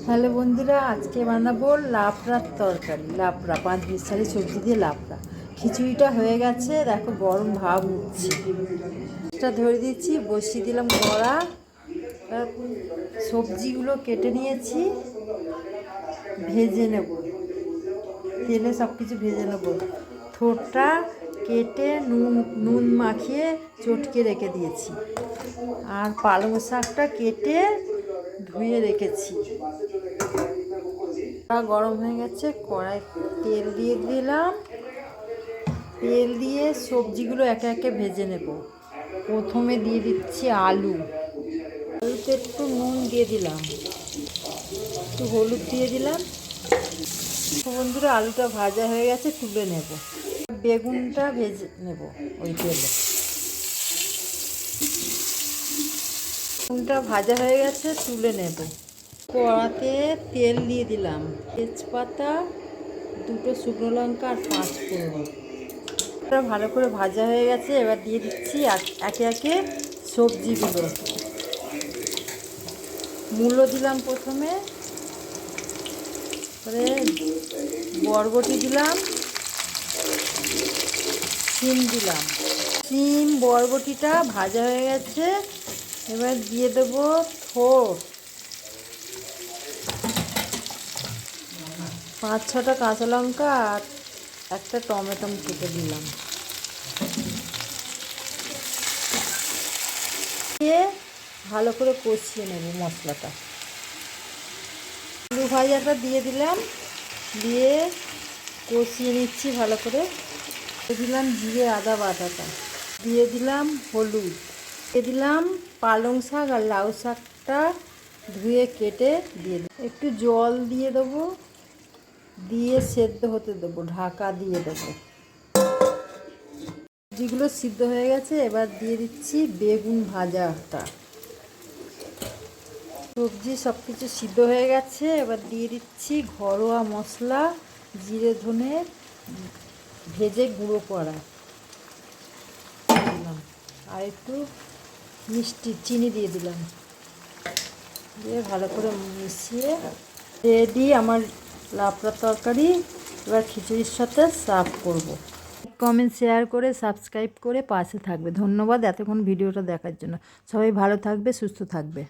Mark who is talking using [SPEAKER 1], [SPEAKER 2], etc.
[SPEAKER 1] Hello বন্ধুরা, আজকে বানাবো লাবড়ার তরকারি। লাবড়া 5-20 সবজি দিয়ে লাবড়া। খিচুড়িটা হয়ে গেছে, দেখো গরম ভাব উঠছে। এটা ধরে দিচ্ছি, বসিয়ে দিলাম কড়া। সবজিগুলো কেটে নিয়েছি, ভেজে নেব। তেলে সব কিছু ভেজে নেব। থোড়টা কেটে নুন মাখিয়ে চটকে রেখে দিয়েছি। আর পালং শাকটা কেটে ধুয়ে রেখেছি। গরম হয়ে গেছে, কড়াই তেল দিয়ে দিলাম। তেল দিয়ে সবজিগুলো একে একে ভেজে নেব। প্রথমে দিয়ে দিচ্ছি আলুতে একটু নুন দিয়ে দিলাম, একটু হলুদ দিয়ে দিলাম। বন্ধুরা, আলুটা ভাজা হয়ে গেছে, তুলে নেব। বেগুনটা ভেজে নেব ওই তেলে। বেগুনটা ভাজা হয়ে গেছে, তুলে নেব। কড়াতে তেল দিয়ে দিলাম, তেজপাতা, 2টো শুকনো লঙ্কা আর 5 ফোড়ন। ভালো করে ভাজা হয়ে গেছে, এবার দিয়ে দিচ্ছি একে একে সবজিগুলো। মূলো দিলাম প্রথমে, তারপরে বরবটি দিলাম, শিম দিলাম। শিম বরবটিটা ভাজা হয়ে গেছে, এবার দিয়ে দেবো থোড়। 5-6টা কাঁচা লঙ্কা আর একটা টমেটো কেটে দিলাম। দিয়ে ভালো করে কষিয়ে নেব মশলাটা। আলু ভাজাটা দিয়ে দিলাম, দিয়ে কষিয়ে নিচ্ছি ভালো করে। দিয়ে দিলাম জিরে আদা বাটাটা, দিয়ে দিলাম হলুদ, দিয়ে দিলাম পালং শাক আর লাউ শাকটা ধুয়ে কেটে দিয়ে দেবো। একটু জল দিয়ে দেবো, দিয়ে সেদ্ধ হতে দেবো, ঢাকা দিয়ে দেবো। সবজিগুলো সিদ্ধ হয়ে গেছে, এবার দিয়ে দিচ্ছি বেগুন ভাজাটা। সবজি সব কিছু সিদ্ধ হয়ে গেছে, এবার দিয়ে দিচ্ছি ঘরোয়া মশলা, জিরে ধনে ভেজে গুঁড়ো করা দিলাম, আর একটু মিষ্টি চিনি দিয়ে দিলাম। দিয়ে ভালো করে মিশিয়ে রেডি আমার লাবড়া তরকারি। এবার খিচুড়ির সাথে সার্ভ করব। কমেন্ট শেয়ার করে সাবস্ক্রাইব করে পাশে থাকবে। ধন্যবাদ এতক্ষণ ভিডিওটা দেখার জন্য। সবাই ভালো থাকবে, সুস্থ থাকবে।